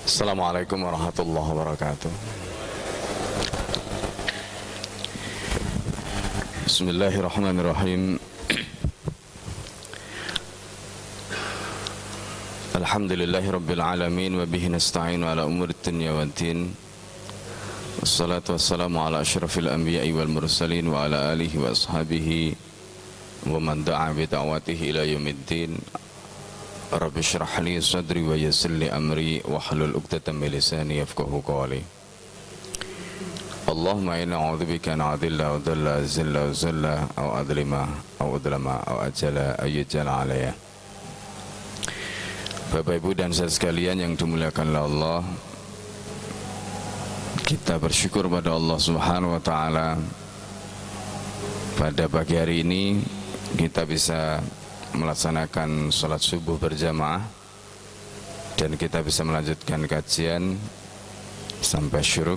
Assalamualaikum warahmatullahi wabarakatuh. Bismillahirrahmanirrahim. Alhamdulillahi rabbil alamin wa bihi nasta'inu ala umuri dunya waddin. Wassalatu wassalamu ala asyrafil anbiya'i wal mursalin wa ala alihi wa ashabihi wa man da'a bi da'watihi ila yaumiddin. Rabbi shrah li sadri wa yassir li amri wa hlul 'uqdatam min lisani yafqahu qawli. Allahumma inna a'udzubika an adilla wa dalla zilla wa zalla aw adlima aw udlama aw ajala ayyajala alayya. Bapak Ibu dan saudara sekalian yang dimuliakan oleh Allah, kita bersyukur pada Allah Subhanahu wa taala pada pagi hari ini kita bisa melaksanakan sholat subuh berjamaah dan kita bisa melanjutkan kajian sampai syuruk,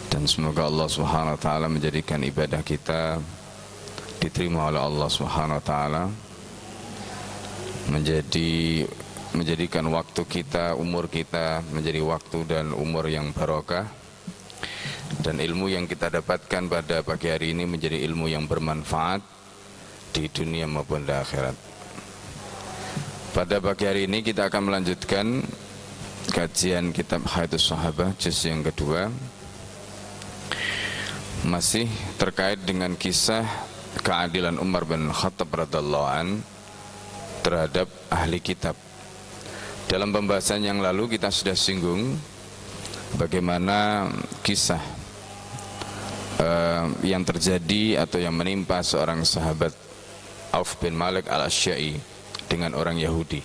dan semoga Allah Subhanahu wa taala menjadikan ibadah kita diterima oleh Allah Subhanahu wa taala, menjadikan waktu kita, umur kita menjadi waktu dan umur yang barokah, dan ilmu yang kita dapatkan pada pagi hari ini menjadi ilmu yang bermanfaat di dunia maupun di akhirat. Pada pagi hari ini kita akan melanjutkan kajian kitab Hadits Sahabah juz yang kedua, masih terkait dengan kisah keadilan Umar bin Khattab radhiyallahu an terhadap ahli kitab. Dalam pembahasan yang lalu kita sudah singgung bagaimana kisah yang terjadi atau yang menimpa seorang sahabat Auf bin Malik al-Asy'a'i dengan orang Yahudi.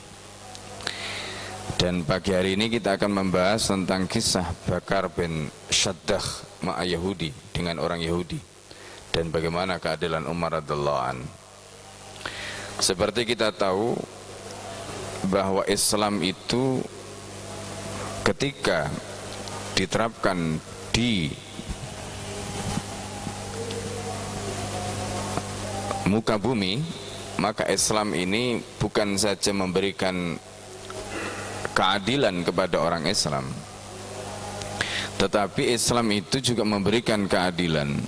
Dan pagi hari ini kita akan membahas tentang kisah Bakar bin Syaddah ma'a Yahudi dengan orang Yahudi dan bagaimana keadilan Umar radhiyallahu an. Seperti kita tahu bahwa Islam itu ketika diterapkan di muka bumi, maka Islam ini bukan saja memberikan keadilan kepada orang Islam, tetapi Islam itu juga memberikan keadilan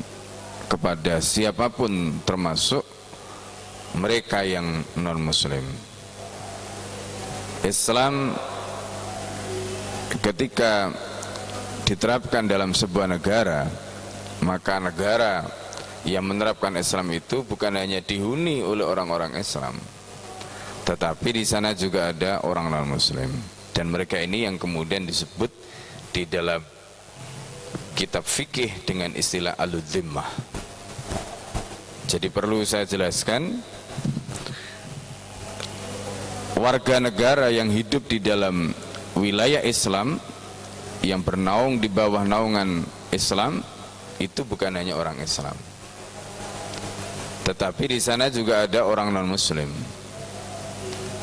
kepada siapapun, termasuk mereka yang non-muslim. Islam ketika diterapkan dalam sebuah negara, maka negara yang menerapkan Islam itu bukan hanya dihuni oleh orang-orang Islam, tetapi di sana juga ada orang non-muslim, dan mereka ini yang kemudian disebut di dalam kitab fikih dengan istilah al-dhimmah. Jadi perlu saya jelaskan, warga negara yang hidup di dalam wilayah Islam yang bernaung di bawah naungan Islam itu bukan hanya orang Islam, tetapi di sana juga ada orang non-muslim,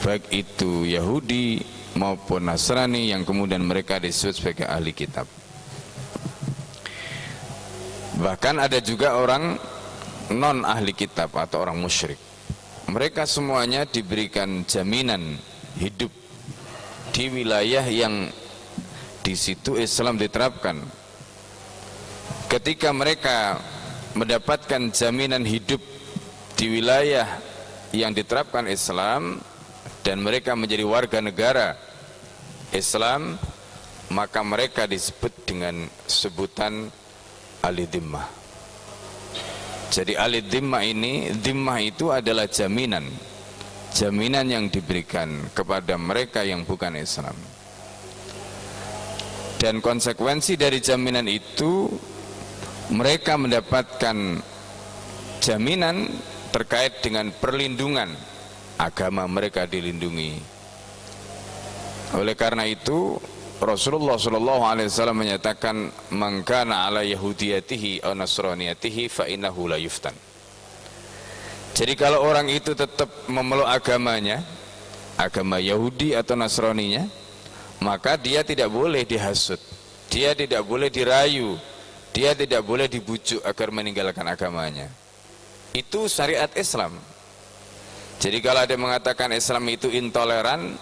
baik itu Yahudi maupun Nasrani yang kemudian mereka disebut sebagai ahli kitab. Bahkan ada juga orang non ahli kitab atau orang musyrik. Mereka semuanya diberikan jaminan hidup di wilayah yang di situ Islam diterapkan. Ketika mereka mendapatkan jaminan hidup di wilayah yang diterapkan Islam dan mereka menjadi warga negara Islam, maka mereka disebut dengan sebutan ahli dhimmah. Jadi ahli dhimmah ini, dhimmah itu adalah jaminan yang diberikan kepada mereka yang bukan Islam, dan konsekuensi dari jaminan itu mereka mendapatkan jaminan terkait dengan perlindungan agama mereka dilindungi. Oleh karena itu Rasulullah SAW menyatakan, man kana ala yahudiyatihi aw nasraniyatihi fa innahu la yuftan. Jadi kalau orang itu tetap memeluk agamanya, agama Yahudi atau Nasraninya, maka dia tidak boleh dihasut, dia tidak boleh dirayu, dia tidak boleh dibujuk agar meninggalkan agamanya. Itu syariat Islam. Jadi kalau ada yang mengatakan Islam itu intoleran,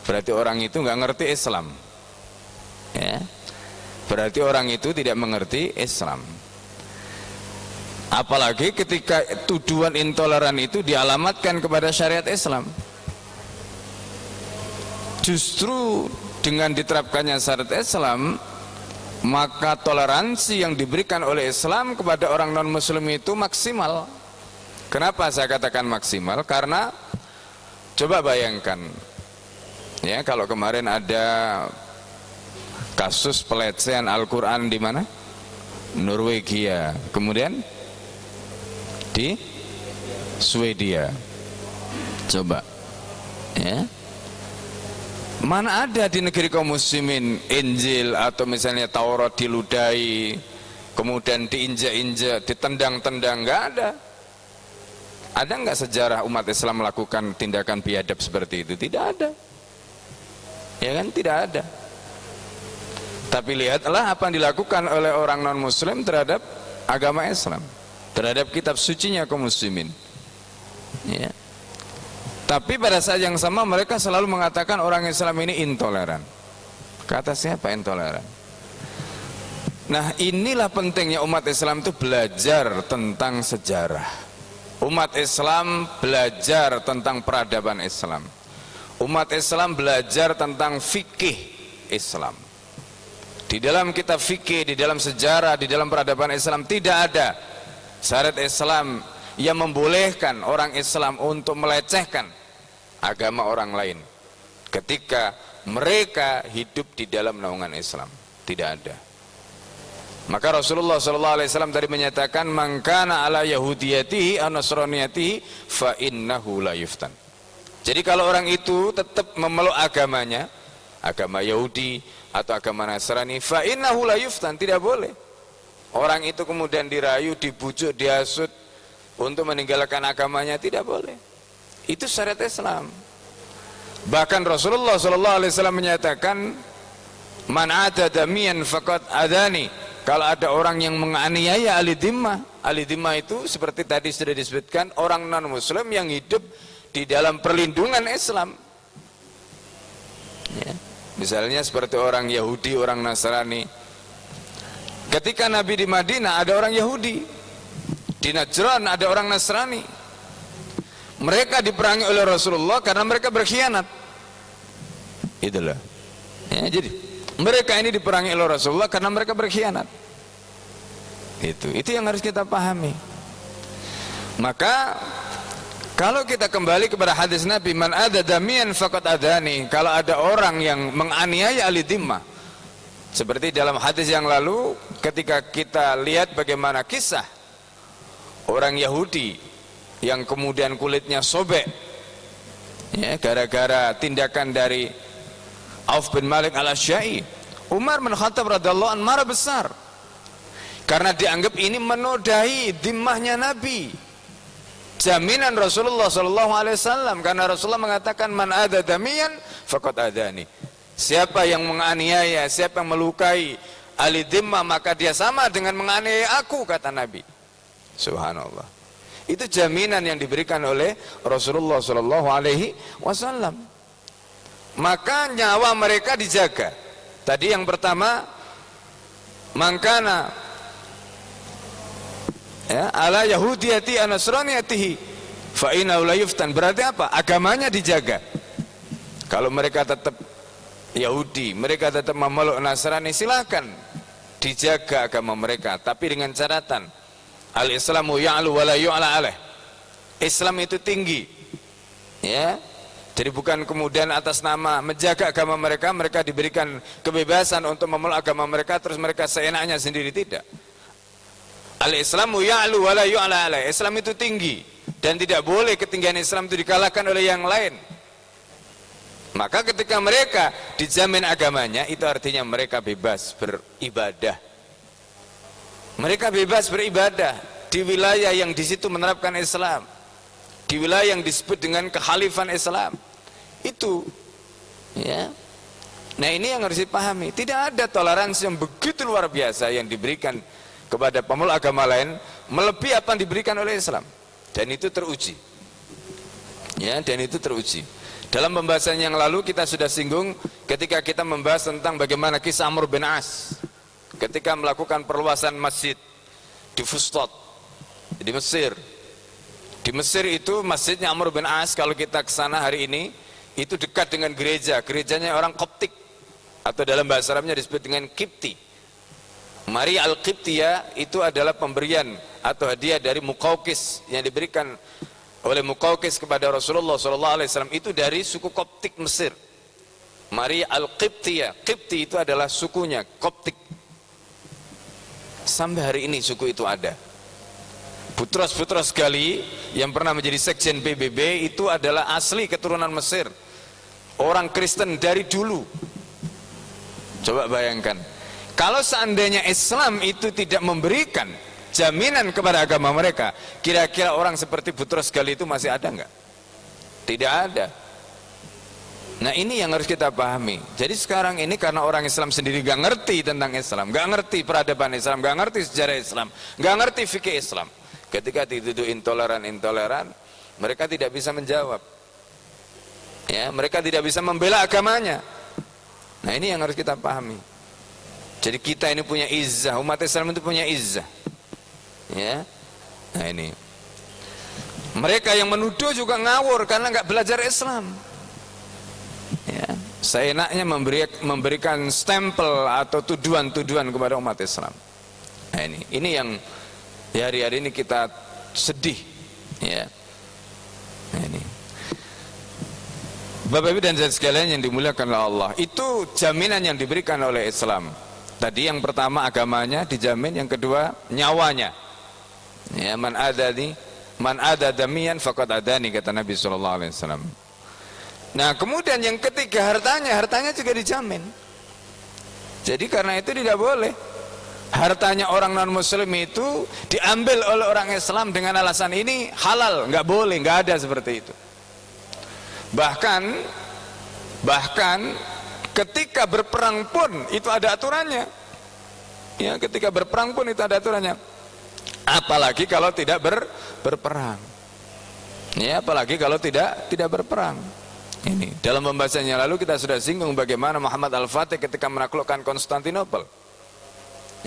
berarti orang itu nggak ngerti Islam. ya, berarti orang itu tidak mengerti Islam. Apalagi ketika tuduhan intoleran itu dialamatkan kepada syariat Islam. Justru dengan diterapkannya syariat Islam, maka toleransi yang diberikan oleh Islam kepada orang non-muslim itu maksimal. Kenapa saya katakan maksimal? Karena coba bayangkan, ya, kalau kemarin ada kasus pelecehan Al-Quran di mana? Norwegia, kemudian di Swedia. Coba, ya, mana ada di negeri kaum muslimin Injil atau misalnya Taurat diludahi, kemudian diinjak-injak, ditendang-tendang? Nggak ada. Ada nggak sejarah umat Islam melakukan tindakan biadab seperti itu? Tidak ada, ya kan? Tidak ada. Tapi lihatlah apa yang dilakukan oleh orang non muslim terhadap agama Islam, terhadap kitab sucinya kaum muslimin, ya. Tapi pada saat yang sama mereka selalu mengatakan orang Islam ini intoleran. Kata siapa intoleran? Nah, inilah pentingnya umat Islam itu belajar tentang sejarah. Umat Islam belajar tentang peradaban Islam. Umat Islam belajar tentang fikih Islam. Di dalam kitab fikih, di dalam sejarah, di dalam peradaban Islam tidak ada syariat Islam yang membolehkan orang Islam untuk melecehkan agama orang lain ketika mereka hidup di dalam naungan Islam. Tidak ada. Maka Rasulullah SAW tadi menyatakan, man kana ala yahudiyatihi aw nasraniyatihi fa innahu la yuftan. Jadi kalau orang itu tetap memeluk agamanya, agama Yahudi atau agama Nasrani, fa innahu la yuftan, tidak boleh. Orang itu kemudian dirayu, dibujuk, dihasut untuk meninggalkan agamanya, tidak boleh. Itu syariat Islam. Bahkan Rasulullah SAW menyatakan, man adada miyan faqad adani. Kalau ada orang yang menganiaya ahli dhimmah itu seperti tadi sudah disebutkan, orang non muslim yang hidup di dalam perlindungan Islam, ya. Misalnya seperti orang Yahudi, orang Nasrani. Ketika Nabi di Madinah ada orang Yahudi, di Najran ada orang Nasrani. Mereka diperangi oleh Rasulullah karena mereka berkhianat. Itulah, ya, jadi mereka ini diperangi oleh Rasulullah karena mereka berkhianat. Itu yang harus kita pahami. Maka kalau kita kembali kepada hadis Nabi, man adada miyan faqad adani, kalau ada orang yang menganiaya ahli dhimmah, seperti dalam hadis yang lalu ketika kita lihat bagaimana kisah orang Yahudi yang kemudian kulitnya sobek, ya, gara-gara tindakan dari Auf bin Malik al-Asy'ari. Umar bin Khattab radhiyallahu anhu marah besar karena dianggap ini menodai dhimmahnya Nabi, jaminan Rasulullah SAW, karena Rasulullah mengatakan, man adada miyan faqad adani. Siapa yang menganiaya, siapa yang melukai ahli dhimmah, maka dia sama dengan menganiaya aku, kata Nabi. Subhanallah. Itu jaminan yang diberikan oleh Rasulullah SAW. Maka nyawa mereka dijaga. Tadi yang pertama, mangkana, ya, ala yahudiyati anasraniyatihi fa innahu la yuftan. Berarti apa? Agamanya dijaga. Kalau mereka tetap Yahudi, mereka tetap memeluk Nasrani, silakan dijaga agama mereka, tapi dengan catatan al-islamu ya'lu wa la yu'la alaih. Islam itu tinggi, ya. Jadi bukan kemudian atas nama menjaga agama mereka, mereka diberikan kebebasan untuk memeluk agama mereka, terus mereka seenaknya sendiri, tidak. Al-Islamu ya'lu wa la yu'la alaih. Islam itu tinggi dan tidak boleh ketinggian Islam itu dikalahkan oleh yang lain. Maka ketika mereka dijamin agamanya, itu artinya mereka bebas beribadah. Mereka bebas beribadah di wilayah yang di situ menerapkan Islam, di wilayah yang disebut dengan kekhalifan Islam. Itu, ya. Nah, ini yang harus dipahami. Tidak ada toleransi yang begitu luar biasa yang diberikan kepada pemeluk agama lain melebihi apa yang diberikan oleh Islam, dan itu teruji, ya, dan itu teruji. Dalam pembahasan yang lalu kita sudah singgung ketika kita membahas tentang bagaimana kisah Amr bin As ketika melakukan perluasan masjid di Fustat di Mesir. Di Mesir itu masjidnya Amr bin As, kalau kita ke sana hari ini itu dekat dengan gerejanya orang Koptik, atau dalam bahasa Arabnya disebut dengan Kipti. Maria Al-Qibtiyah itu adalah pemberian atau hadiah dari Muqawqis yang diberikan oleh Muqawqis kepada Rasulullah SAW, itu dari suku Koptik Mesir. Maria Al-Qibtiyah, Qibti itu adalah sukunya Koptik. Sampai hari ini suku itu ada. Butros-Butros Ghali yang pernah menjadi sekjen PBB itu adalah asli keturunan Mesir, orang Kristen dari dulu. Coba bayangkan, kalau seandainya Islam itu tidak memberikan jaminan kepada agama mereka, kira-kira orang seperti Butros Ghali itu masih ada nggak? Tidak ada. Nah, ini yang harus kita pahami. Jadi sekarang ini karena orang Islam sendiri nggak ngerti tentang Islam, nggak ngerti peradaban Islam, nggak ngerti sejarah Islam, nggak ngerti fikih Islam, ketika dituduh intoleran, mereka tidak bisa menjawab. Ya, mereka tidak bisa membela agamanya. Nah, ini yang harus kita pahami. Jadi kita ini punya izzah, umat Islam itu punya izzah. Ya. Nah, ini. Mereka yang menuduh juga ngawur karena nggak belajar Islam. Ya. Seenaknya memberikan stempel atau tuduhan-tuduhan kepada umat Islam. Nah, ini yang hari-hari ini kita sedih, ya. Nah, ini. Bapak Ibu dan saudara sekalian yang dimuliakan oleh Allah, itu jaminan yang diberikan oleh Islam. Tadi yang pertama agamanya dijamin, yang kedua nyawanya. Ya, man ada damiyan faqad adani, kata Nabi SAW. Nah, kemudian yang ketiga hartanya juga dijamin. Jadi karena itu tidak boleh hartanya orang non muslim itu diambil oleh orang Islam dengan alasan ini halal, nggak boleh, nggak ada seperti itu. Bahkan ketika berperang pun itu ada aturannya. Ya, ketika berperang pun itu ada aturannya. Apalagi kalau tidak berperang. Ya, apalagi kalau tidak berperang. Ini dalam pembahasannya lalu kita sudah singgung bagaimana Muhammad Al-Fatih ketika menaklukkan Konstantinopel.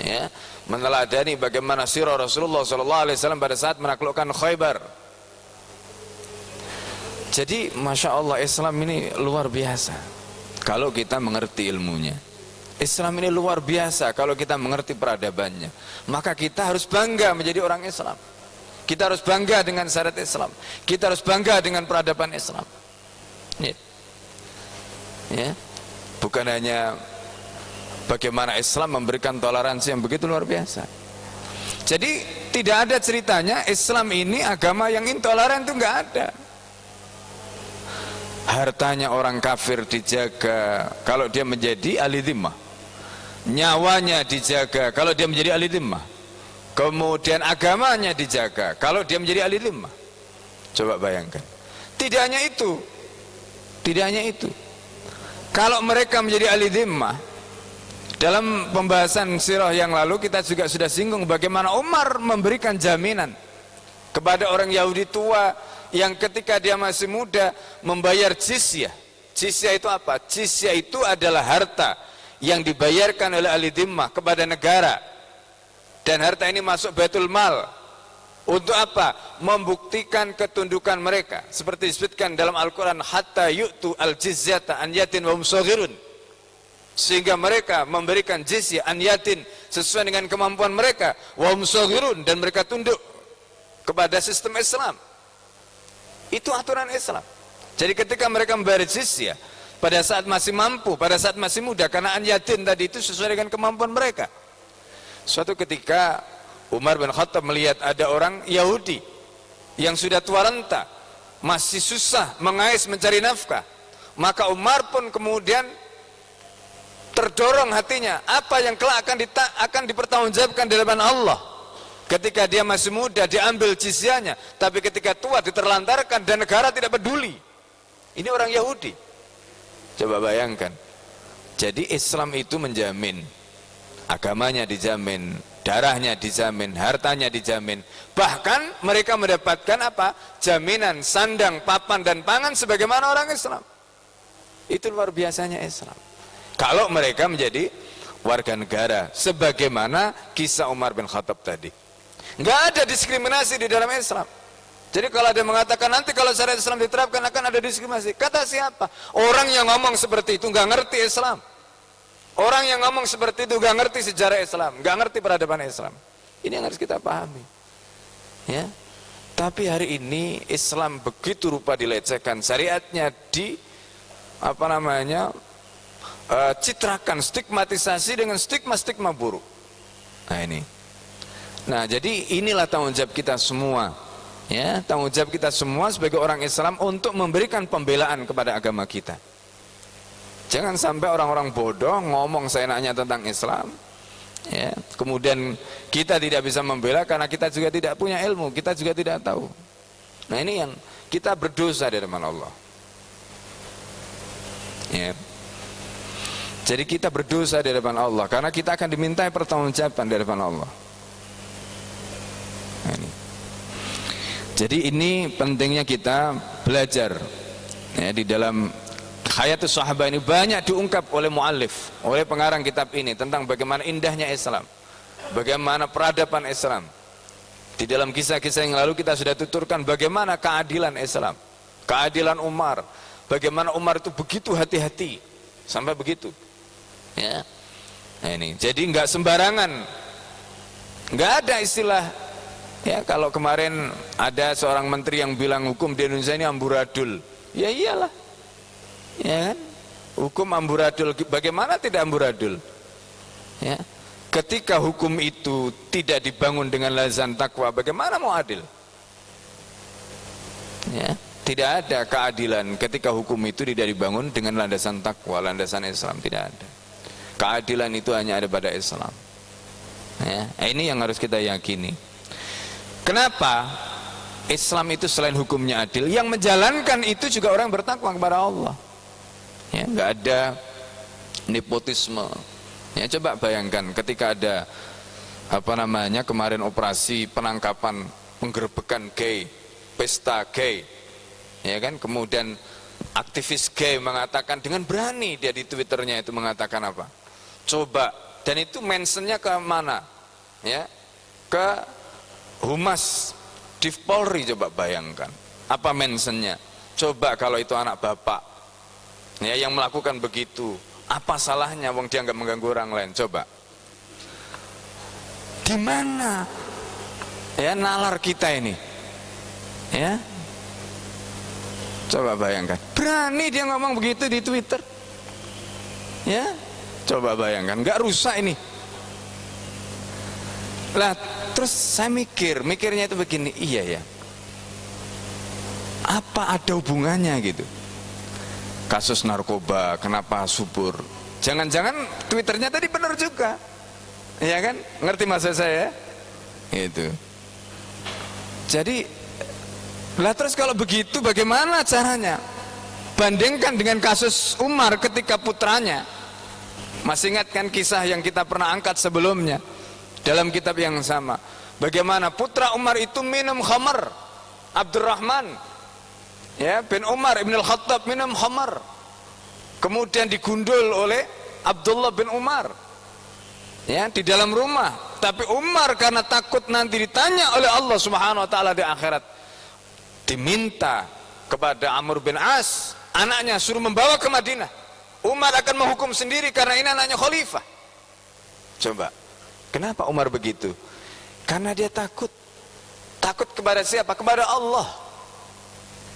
Ya, meneladani bagaimana sirah Rasulullah SAW pada saat menaklukkan Khaybar. Jadi Masya Allah, Islam ini luar biasa kalau kita mengerti ilmunya. Islam ini luar biasa kalau kita mengerti peradabannya. Maka kita harus bangga menjadi orang Islam. Kita harus bangga dengan syariat Islam. Kita harus bangga dengan peradaban Islam. Ya. Bukan hanya bagaimana Islam memberikan toleransi yang begitu luar biasa. Jadi tidak ada ceritanya Islam ini agama yang intoleran, itu nggak ada. Hartanya orang kafir dijaga kalau dia menjadi ahli dhimmah, nyawanya dijaga kalau dia menjadi ahli dhimmah, kemudian agamanya dijaga kalau dia menjadi ahli dhimmah. Coba bayangkan. Tidak hanya itu, kalau mereka menjadi ahli dhimmah, dalam pembahasan sirah yang lalu kita juga sudah singgung bagaimana Umar memberikan jaminan kepada orang Yahudi tua yang ketika dia masih muda membayar jizyah. Jizyah itu apa? Jizyah itu adalah harta yang dibayarkan oleh ahli dhimmah kepada negara, dan harta ini masuk Baitul Mal. Untuk apa? Membuktikan ketundukan mereka. Seperti disebutkan dalam Al-Quran, hatta yu'tu al-jizyata an yatin wa hum shaghirun. Sehingga mereka memberikan jizyah an yatin sesuai dengan kemampuan mereka, wa hum shaghirun, dan mereka tunduk kepada sistem Islam. Itu aturan Islam. Jadi ketika mereka membayar jizyah pada saat masih mampu, pada saat masih muda, karena an yatin tadi itu sesuai dengan kemampuan mereka. Suatu ketika Umar bin Khattab melihat ada orang Yahudi yang sudah tua renta, masih susah mengais mencari nafkah. Maka Umar pun kemudian terdorong hatinya, apa yang kelak akan dipertanggungjawabkan di hadapan Allah. Ketika dia masih muda diambil jizyahnya, tapi ketika tua diterlantarkan dan negara tidak peduli. Ini orang Yahudi. Coba bayangkan. Jadi Islam itu menjamin, agamanya dijamin, darahnya dijamin, hartanya dijamin. Bahkan mereka mendapatkan apa? Jaminan sandang, papan dan pangan sebagaimana orang Islam. Itu luar biasanya Islam. kalau mereka menjadi warga negara, sebagaimana kisah Umar bin Khattab tadi. Nggak ada diskriminasi di dalam Islam. Jadi kalau ada yang mengatakan nanti kalau syariat Islam diterapkan akan ada diskriminasi, kata siapa? Orang yang ngomong seperti itu nggak ngerti Islam. Orang yang ngomong seperti itu nggak ngerti sejarah Islam, nggak ngerti peradaban Islam. Ini yang harus kita pahami. Ya. Tapi hari ini Islam begitu rupa dilecehkan, syariatnya citrakan, stigmatisasi dengan stigma-stigma buruk. Nah ini. Nah jadi inilah tanggung jawab kita semua. Ya, tanggung jawab kita semua sebagai orang Islam untuk memberikan pembelaan kepada agama kita. Jangan sampai orang-orang bodoh ngomong seenaknya tentang Islam. Ya, kemudian kita tidak bisa membela karena kita juga tidak punya ilmu, kita juga tidak tahu. Nah ini yang kita berdosa di hadapan Allah. Ya. Jadi kita berdosa di hadapan Allah karena kita akan dimintai pertanggungjawaban di hadapan Allah. Nah, ini. Jadi ini pentingnya kita belajar. Ya, di dalam Hayatus Sahabah ini banyak diungkap oleh muallif, oleh pengarang kitab ini tentang bagaimana indahnya Islam, bagaimana peradaban Islam. Di dalam kisah-kisah yang lalu kita sudah tuturkan bagaimana keadilan Islam, keadilan Umar, bagaimana Umar itu begitu hati-hati sampai begitu. Ya, nah ini. Jadi nggak sembarangan, nggak ada istilah. Ya kalau kemarin ada seorang menteri yang bilang hukum di Indonesia ini amburadul, ya iyalah. Ya kan? Hukum amburadul, bagaimana tidak amburadul? Ya. Ketika hukum itu tidak dibangun dengan landasan takwa, bagaimana mau adil? Ya, tidak ada keadilan ketika hukum itu tidak dibangun dengan landasan takwa, landasan Islam, tidak ada. Keadilan itu hanya ada pada Islam. Ya, ini yang harus kita yakini. Kenapa? Islam itu selain hukumnya adil, yang menjalankan itu juga orang bertakwa kepada Allah. Ya, nggak ada nepotisme. Ya, coba bayangkan ketika ada kemarin operasi penangkapan, penggerbekan gay, pesta gay, ya kan, kemudian aktivis gay mengatakan dengan berani dia di Twitternya itu mengatakan apa? Coba, dan itu mentionnya ke mana? Ya, ke Humas Div Polri, coba bayangkan. Apa mentionnya? Coba kalau itu anak bapak. Ya, yang melakukan begitu, apa salahnya wong dia nggak mengganggu orang lain? Coba. Di mana ya nalar kita ini? Ya. Coba bayangkan. Berani dia ngomong begitu di Twitter. Ya. Coba bayangkan, nggak rusak ini. Lah, terus saya mikirnya itu begini, iya ya. Apa ada hubungannya gitu? Kasus narkoba, kenapa subur? Jangan-jangan Twitternya tadi benar juga, ya kan? Ngerti maksud saya? Itu. Jadi, lah terus kalau begitu bagaimana caranya? Bandingkan dengan kasus Umar ketika putranya. Masih ingat kan kisah yang kita pernah angkat sebelumnya dalam kitab yang sama? Bagaimana putra Umar itu minum khamar, Abdurrahman. Ya, bin Umar ibn al-Khattab minum khamar, kemudian digundul oleh Abdullah bin Umar, ya, di dalam rumah. Tapi Umar karena takut nanti ditanya oleh Allah Subhanahu Wa Taala di akhirat, diminta kepada Amr bin As, anaknya, suruh membawa ke Madinah. Umar akan menghukum sendiri karena ini anaknya khalifah. Coba, kenapa Umar begitu? Karena dia takut kepada siapa? Kepada Allah.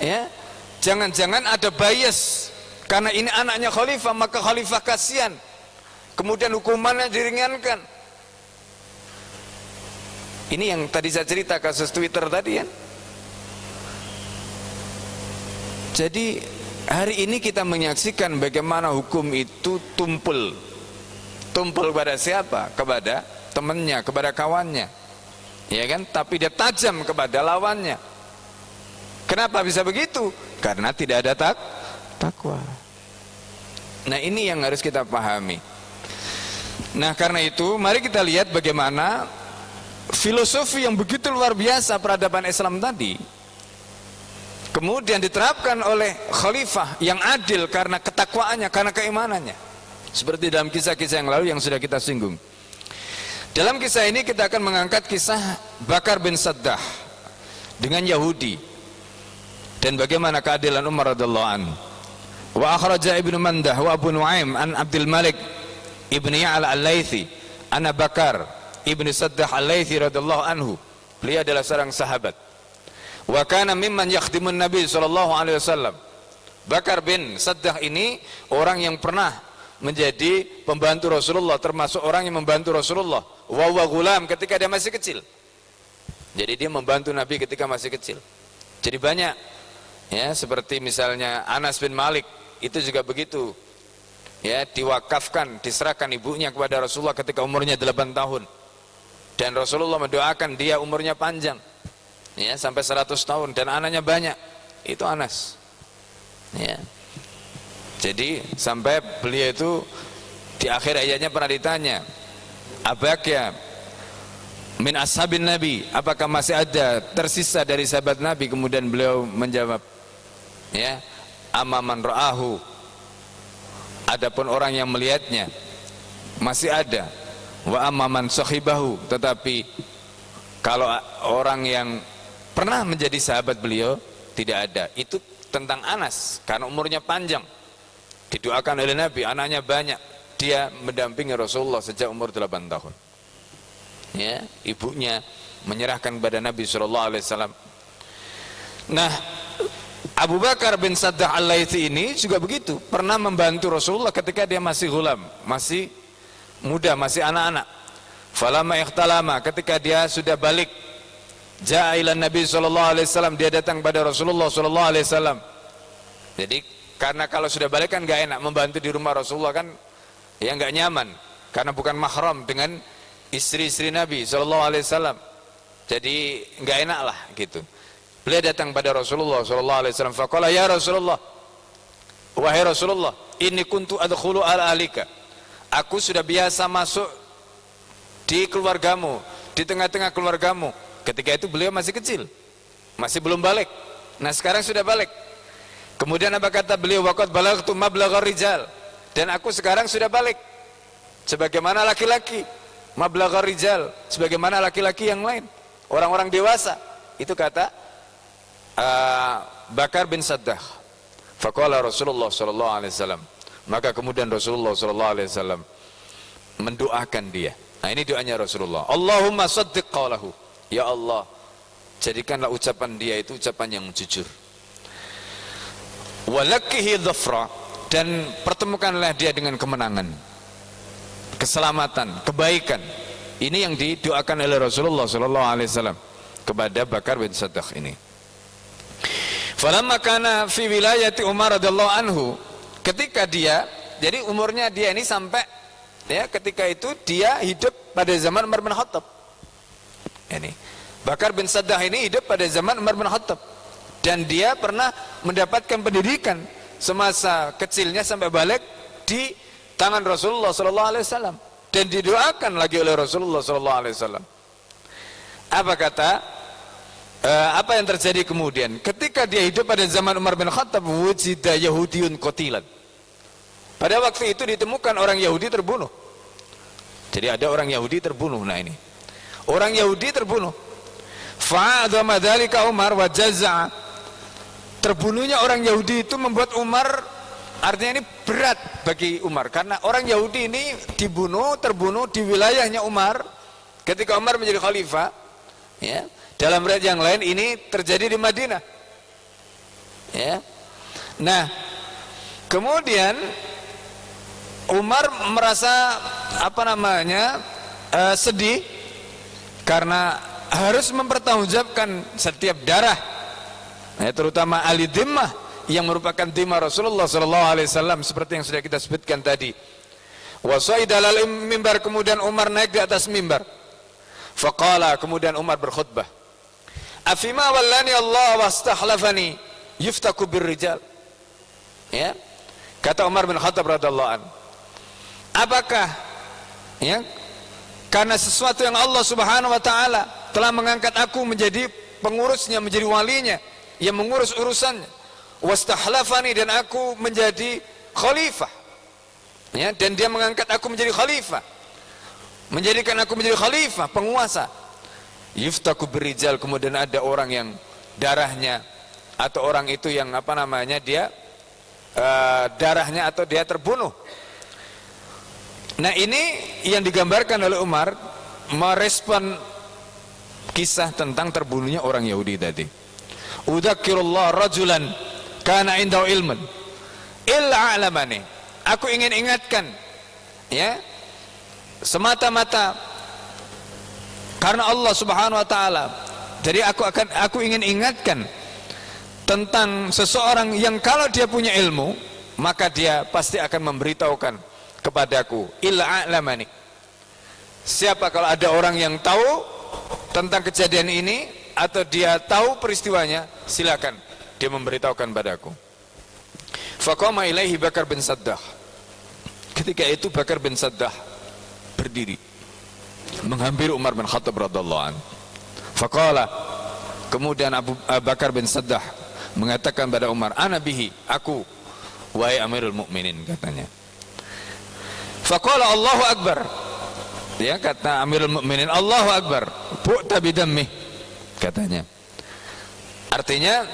Ya, jangan-jangan ada bias karena ini anaknya khalifah, maka khalifah kasihan, kemudian hukumannya diringankan. Ini yang tadi saya cerita kasus Twitter tadi ya. Jadi hari ini kita menyaksikan bagaimana hukum itu tumpul kepada siapa? Kepada temannya, kepada kawannya, ya kan? Tapi dia tajam kepada lawannya. Kenapa bisa begitu? Karena tidak ada takwa. Nah ini yang harus kita pahami. Nah karena itu mari kita lihat bagaimana filosofi yang begitu luar biasa peradaban Islam tadi kemudian diterapkan oleh khalifah yang adil karena ketakwaannya, karena keimanannya. Seperti dalam kisah-kisah yang lalu yang sudah kita singgung. Dalam kisah ini kita akan mengangkat kisah Bakar bin Saddah dengan Yahudi dan bagaimana keadilan Umar radhiyallahu anhu. Wa akhraja Ibnu Mandah wa Abu Nuaim an Abdul Malik Ibnu Ya'la Al-Laythi anna Bakar Ibnu Saddah Al-Laythi radhiyallahu anhu. Beliau adalah seorang sahabat. Wa kana mimman yakhdimun Nabi sallallahu alaihi wasallam. Bakar bin Saddah ini orang yang pernah menjadi pembantu Rasulullah, termasuk orang yang membantu Rasulullah. Wa huwa ghulam, ketika dia masih kecil. Jadi dia membantu Nabi ketika masih kecil. Jadi banyak ya, seperti misalnya Anas bin Malik itu juga begitu. Ya, diwakafkan, diserahkan ibunya kepada Rasulullah ketika umurnya 8 tahun. Dan Rasulullah mendoakan dia umurnya panjang. Ya, sampai 100 tahun dan anaknya banyak. Itu Anas. Ya. Jadi sampai beliau itu di akhir ayatnya pernah ditanya, "Abaka min ashabin Nabi?" Apakah masih ada tersisa dari sahabat Nabi? Kemudian beliau menjawab, ya, "Amaman ra'ahu." Adapun orang yang melihatnya masih ada. Wa amaman sahibahu, tetapi kalau orang yang pernah menjadi sahabat beliau tidak ada. Itu tentang Anas karena umurnya panjang, didoakan oleh Nabi, anaknya banyak, dia mendampingi Rasulullah sejak umur 8 tahun. Ya, ibunya menyerahkan kepada Nabi SAW. Nah, Abu Bakar bin Saddah Al-Laythi ini juga begitu, pernah membantu Rasulullah ketika dia masih ghulam, masih muda, masih anak-anak. Falamma ikhtalama, ketika dia sudah balik, ja'a ila Nabi SAW, dia datang pada Rasulullah SAW. Jadi karena kalau sudah balik kan gak enak membantu di rumah Rasulullah, kan ya gak nyaman karena bukan mahram dengan istri-istri Nabi SAW. Jadi gak enak lah gitu. Beliau datang pada Rasulullah SAW. Faqala ya Rasulullah, wahai Rasulullah, inni kuntu adkhulu ala alika. Aku sudah biasa masuk di keluargamu, di tengah-tengah keluargamu. Ketika itu beliau masih kecil, masih belum balik. Nah sekarang sudah balik. Kemudian apa kata beliau? Waqad balaghtu mablaghar rijal. Dan aku sekarang sudah balik sebagaimana laki-laki, mablaghar rijal, sebagaimana laki-laki yang lain, orang-orang dewasa. Itu kata Bakar bin Saddah. Faqala Rasulullah SAW. Maka kemudian Rasulullah SAW mendoakan dia. Nah ini doanya Rasulullah. Allahumma saddiq qawlahu. Ya Allah, jadikanlah ucapan dia itu ucapan yang jujur. Walakihi dhafra, dan pertemukanlah dia dengan kemenangan, keselamatan, kebaikan. Ini yang didoakan oleh Rasulullah SAW kepada Bakar bin Saddah ini. Falamma kana fi wilayati Umar radhiyallahu anhu, ketika dia, jadi umurnya dia ini sampai ya ketika itu dia hidup pada zaman Umar bin Khattab. Ini Bakar bin Saddah ini hidup pada zaman Umar bin Khattab dan dia pernah mendapatkan pendidikan semasa kecilnya sampai balik di tangan Rasulullah SAW dan didoakan lagi oleh Rasulullah SAW. Apa kata? Apa yang terjadi kemudian? Ketika dia hidup pada zaman Umar bin Khattab, wujida Yahudiyun qatilan. Pada waktu itu ditemukan orang Yahudi terbunuh. Jadi ada orang Yahudi terbunuh. Nah ini orang Yahudi terbunuh. Fa'adhama dzalika Umar wa jazza. Terbunuhnya orang Yahudi itu membuat Umar, artinya ini berat bagi Umar karena orang Yahudi ini terbunuh di wilayahnya Umar ketika Umar menjadi khalifah. Ya. Dalam riwayat yang lain ini terjadi di Madinah. Ya. Nah, kemudian Umar merasa sedih karena harus mempertanggungjawabkan setiap darah, ya, terutama ahli dhimmah yang merupakan dhimmah Rasulullah SAW seperti yang sudah kita sebutkan tadi. Wasaida alal mimbar, kemudian Umar naik di atas mimbar. Faqala, kemudian Umar berkhutbah. Afima wallani Allah wastahlafani yuftaku birrijal. Ya. Kata Umar bin Khattab radhiyallahu anhu, apakah ya karena sesuatu yang Allah Subhanahu wa taala telah mengangkat aku menjadi pengurusnya, menjadi walinya yang mengurus urusannya, wastahlafani, dan aku menjadi khalifah. Ya, dan dia mengangkat aku menjadi khalifah, menjadikan aku menjadi khalifah, penguasa. Yuftaku birijal, kemudian ada orang yang darahnya atau orang itu yang apa namanya dia darahnya atau dia terbunuh. Nah, ini yang digambarkan oleh Umar merespon kisah tentang terbunuhnya orang Yahudi tadi. Udzakirullah rajulan kana indahu ilmun illa a'lamani. Aku ingin ingatkan, ya, semata-mata karena Allah Subhanahu wa taala. Jadi aku ingin ingatkan tentang seseorang yang kalau dia punya ilmu, maka dia pasti akan memberitahukan kepadaku. Illa a'lamani. Siapa kalau ada orang yang tahu tentang kejadian ini atau dia tahu peristiwanya, silakan dia memberitahukan padaku. Faqama ilaihi Bakar bin Saddah. Ketika itu Bakar bin Saddah berdiri menghampiri Umar bin Khattab radhiyallahu anhu. Faqala, kemudian Abu Bakar bin Saddah mengatakan pada Umar, ana bihi, aku, wahai Amirul Mukminin, katanya. Faqala Allahu Akbar. Ya, kata Amirul Mukminin, Allahu Akbar, bu'ta bidammi, katanya. Artinya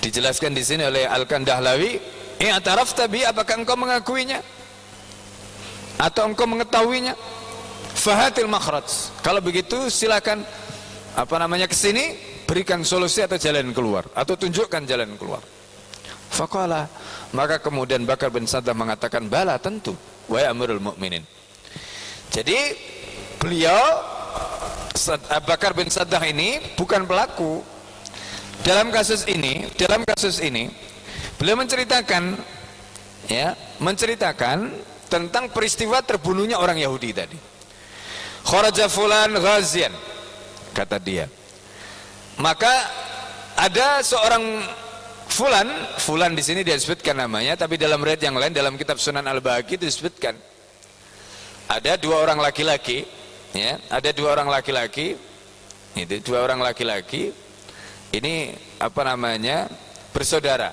dijelaskan di sini oleh Al-Kandahlawi, i'tarafta bi, apakah engkau mengakuinya atau engkau mengetahuinya? Fahatil makhraj, kalau begitu silakan apa namanya ke sini, berikan solusi atau jalan keluar, atau tunjukkan jalan keluar. Faqala, maka kemudian Bakar bin Saddah mengatakan, bala, tentu, wahai Amirul Mukminin. Jadi beliau Bakar bin Saddah ini bukan pelaku dalam kasus ini. Dalam kasus ini beliau menceritakan, ya, menceritakan tentang peristiwa terbunuhnya orang Yahudi tadi. Kharaja fulan ghazian, kata dia. Maka ada seorang fulan di sini dia disebutkan namanya, tapi dalam riwayat yang lain dalam kitab Sunan Al-Bahaqi disebutkan ada dua orang laki-laki, ya, ada dua orang laki-laki. Itu dua orang laki-laki ini apa namanya bersaudara.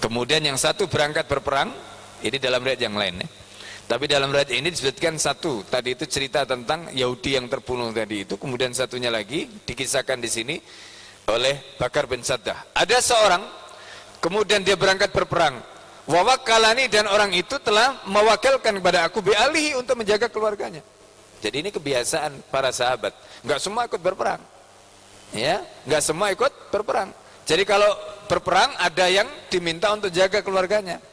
Kemudian yang satu berangkat berperang, ini dalam riwayat yang lain, ya. Tapi dalam riwayat ini disebutkan satu, tadi itu cerita tentang Yahudi yang terbunuh tadi itu, kemudian satunya lagi dikisahkan di sini oleh Bakar bin Saddah. Ada seorang, kemudian dia berangkat berperang. Wawakalani, dan orang itu telah mewakilkan kepada aku bi'alihi, untuk menjaga keluarganya. Jadi ini kebiasaan para sahabat, enggak semua ikut berperang. Ya, enggak semua ikut berperang. Jadi kalau berperang ada yang diminta untuk jaga keluarganya.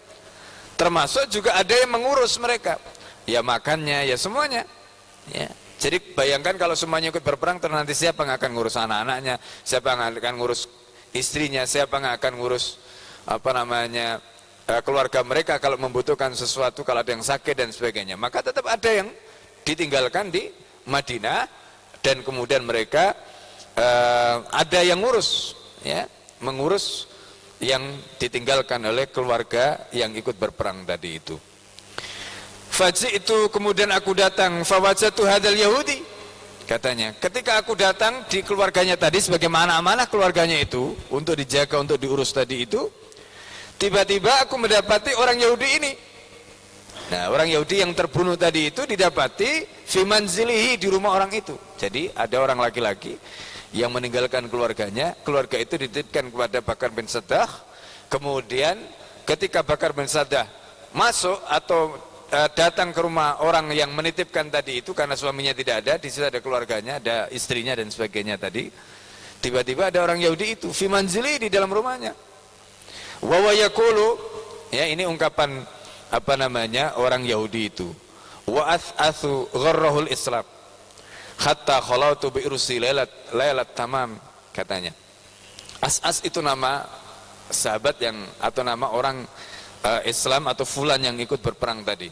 Termasuk juga ada yang mengurus mereka, ya makannya, ya semuanya, ya. Jadi bayangkan kalau semuanya ikut berperang, terus nanti siapa yang akan ngurus anak-anaknya, siapa yang akan ngurus istrinya, siapa yang akan ngurus apa namanya keluarga mereka kalau membutuhkan sesuatu, kalau ada yang sakit dan sebagainya. Maka tetap ada yang ditinggalkan di Madinah, dan kemudian mereka ada yang ngurus, ya, mengurus yang ditinggalkan oleh keluarga yang ikut berperang tadi itu. Faji itu, kemudian aku datang, fawajatu hadal Yahudi, katanya. Ketika aku datang di keluarganya tadi, sebagaimana amanah keluarganya itu untuk dijaga, untuk diurus tadi itu, tiba-tiba aku mendapati orang Yahudi ini. Nah, orang Yahudi yang terbunuh tadi itu didapati fi manzilihi, di rumah orang itu. Jadi ada orang laki-laki yang meninggalkan keluarganya, keluarga itu dititipkan kepada Bakar bin Saddah. Kemudian ketika Bakar bin Saddah masuk atau datang ke rumah orang yang menitipkan tadi itu, karena suaminya tidak ada, di situ ada keluarganya, ada istrinya dan sebagainya tadi. Tiba-tiba ada orang Yahudi itu fi manzili, di dalam rumahnya. Wa yaqulu, ya, ini ungkapan apa namanya orang Yahudi itu. Wa ath'athu gharrahul Islam hatta khalautu bi irsi lailat tamam, katanya. As'as itu nama sahabat yang, atau nama orang Islam atau fulan yang ikut berperang tadi.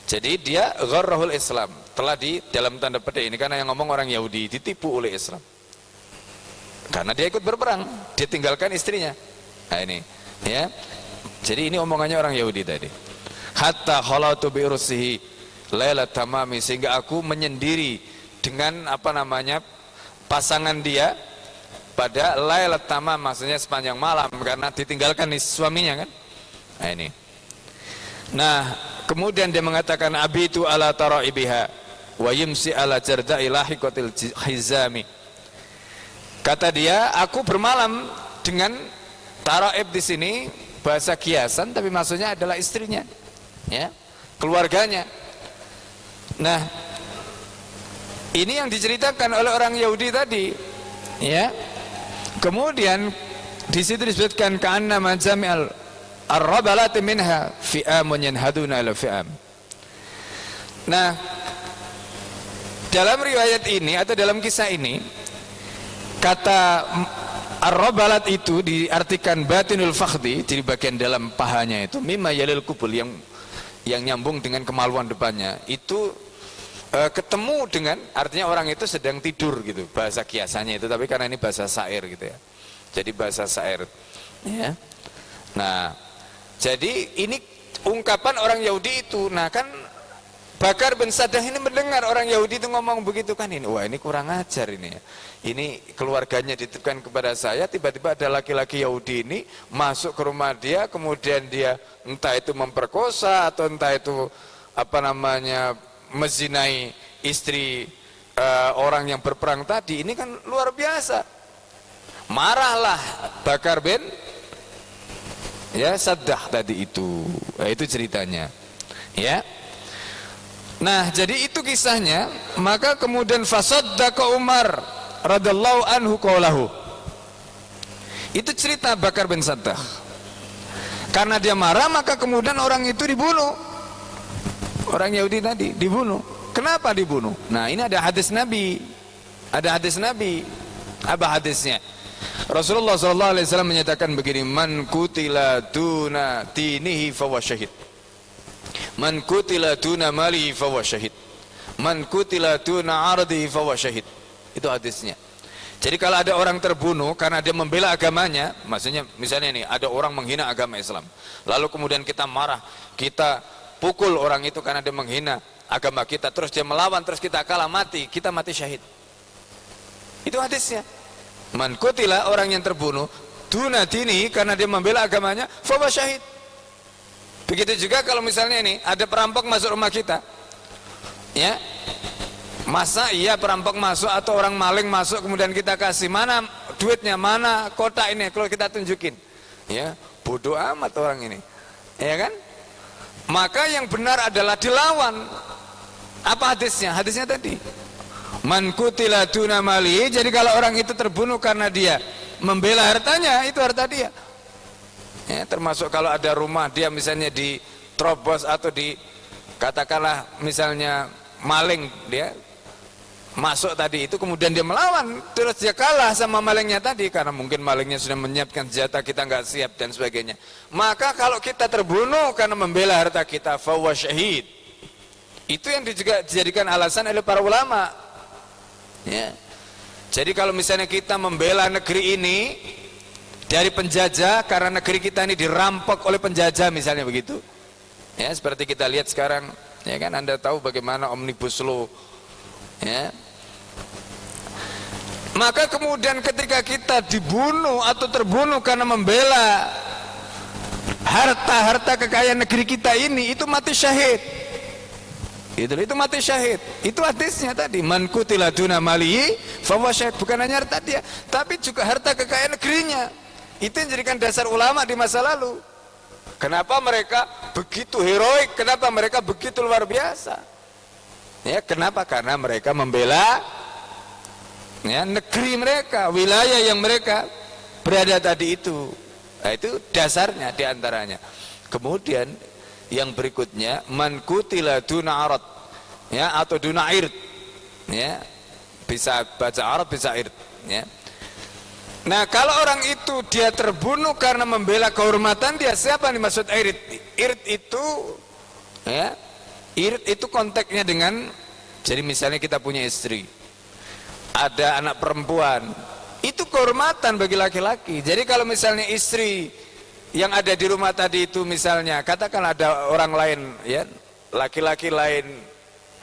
Jadi dia gharrahul Islam, telah di dalam tanda petik ini, karena yang ngomong orang Yahudi, ditipu oleh Islam. Karena dia ikut berperang, dia tinggalkan istrinya. Nah ini, ya. Jadi ini omongannya orang Yahudi tadi. Hatta khalautu bi irsihi lailat tamami, sehingga aku menyendiri dengan apa namanya pasangan dia pada lailat tamam, maksudnya sepanjang malam, karena ditinggalkan suaminya kan. Nah ini. Nah, kemudian dia mengatakan abitu ala taraibiha wa yumsi ala jarda'i lahiqatil hizami. Kata dia, aku bermalam dengan taraib di sini bahasa kiasan tapi maksudnya adalah istrinya, ya, keluarganya. Nah, ini yang diceritakan oleh orang Yahudi tadi, ya. Kemudian di situ disebutkan ka'anna majami'al ar-rabalati minha fi'amun yanhaduna ila fi'am. Nah, dalam riwayat ini atau dalam kisah ini, kata ar-rabalat itu diartikan batinul fakhdi, jadi bagian dalam pahanya itu, mimma yalil kubul, yang nyambung dengan kemaluan depannya itu ketemu dengan, artinya orang itu sedang tidur gitu, bahasa kiasannya itu, tapi karena ini bahasa syair gitu ya, jadi bahasa syair, ya. Nah, jadi ini ungkapan orang Yahudi itu. Nah kan Bakar bin Saddah ini mendengar orang Yahudi itu ngomong begitu kan, ini wah ini kurang ajar ini ya, ini keluarganya dititipkan kepada saya, tiba-tiba ada laki-laki Yahudi ini masuk ke rumah dia, kemudian dia entah itu memperkosa atau entah itu apa namanya menzinai istri orang yang berperang tadi. Ini kan luar biasa. Marahlah Bakar bin Saddah tadi itu. Nah, itu ceritanya, ya. Nah, jadi itu kisahnya. Maka kemudian fasaddaqa Umar radhiyallahu anhu qaulahu. Itu cerita Bakar bin Saddah. Karena dia marah, maka kemudian orang itu dibunuh. Orang Yahudi tadi dibunuh. Kenapa dibunuh? Nah, ini ada hadis Nabi. Ada hadis Nabi. Apa hadisnya? Rasulullah SAW menyatakan begini, man kutila duna dinihi fawa syahid, man kutila duna malihi fawa syahid, man kutila duna ardihi fawa syahid. Itu hadisnya. Jadi kalau ada orang terbunuh karena dia membela agamanya, maksudnya misalnya ini ada orang menghina agama Islam, lalu kemudian kita marah, kita pukul orang itu karena dia menghina agama kita, terus dia melawan, terus kita kalah, mati, kita mati syahid. Itu hadisnya. Man kutila, orang yang terbunuh duna dini, karena dia membela agamanya, fawa syahid. Begitu juga kalau misalnya ini ada perampok masuk rumah kita, ya, masa iya perampok masuk atau orang maling masuk, kemudian kita kasih mana duitnya, mana kotak ini, kalau kita tunjukin, ya, bodoh amat orang ini, ya kan? Maka yang benar adalah dilawan. Apa hadisnya? Hadisnya tadi, man kutila duna mali. Jadi kalau orang itu terbunuh karena dia membela hartanya, itu harta dia, ya, termasuk kalau ada rumah dia misalnya diterobos atau katakanlah misalnya maling, dia masuk tadi itu, kemudian dia melawan, terus dia kalah sama malingnya tadi, karena mungkin malingnya sudah menyiapkan senjata, kita nggak siap dan sebagainya. Maka kalau kita terbunuh karena membela harta kita, fawa syahid. Itu yang juga dijadikan alasan oleh para ulama, ya. Jadi kalau misalnya kita membela negeri ini dari penjajah, karena negeri kita ini dirampok oleh penjajah misalnya begitu, ya, seperti kita lihat sekarang, ya kan, Anda tahu bagaimana Omnibus Law, ya. Maka kemudian ketika kita dibunuh atau terbunuh karena membela harta-harta kekayaan negeri kita ini, itu mati syahid. Itu mati syahid. Itu hadisnya tadi, man kutila duna malihi fahuwa syahid. Bukan hanya harta dia, tapi juga harta kekayaan negerinya. Itu yang dijadikan dasar ulama di masa lalu. Kenapa mereka begitu heroik? Kenapa mereka begitu luar biasa? Ya, kenapa? Karena mereka membela, ya, negeri mereka, wilayah yang mereka berada tadi itu. Nah, itu dasarnya diantaranya. Kemudian yang berikutnya, man kutila duna arad, ya, atau duna ird, ya, bisa baca arad, bisa ird, ya. Nah, kalau orang itu dia terbunuh karena membela kehormatan dia, siapa yang dimaksud ird? Ird itu, ya, ird itu konteksnya dengan, jadi misalnya kita punya istri, ada anak perempuan, itu kehormatan bagi laki-laki. Jadi kalau misalnya istri yang ada di rumah tadi itu misalnya, katakan ada orang lain, ya, laki-laki lain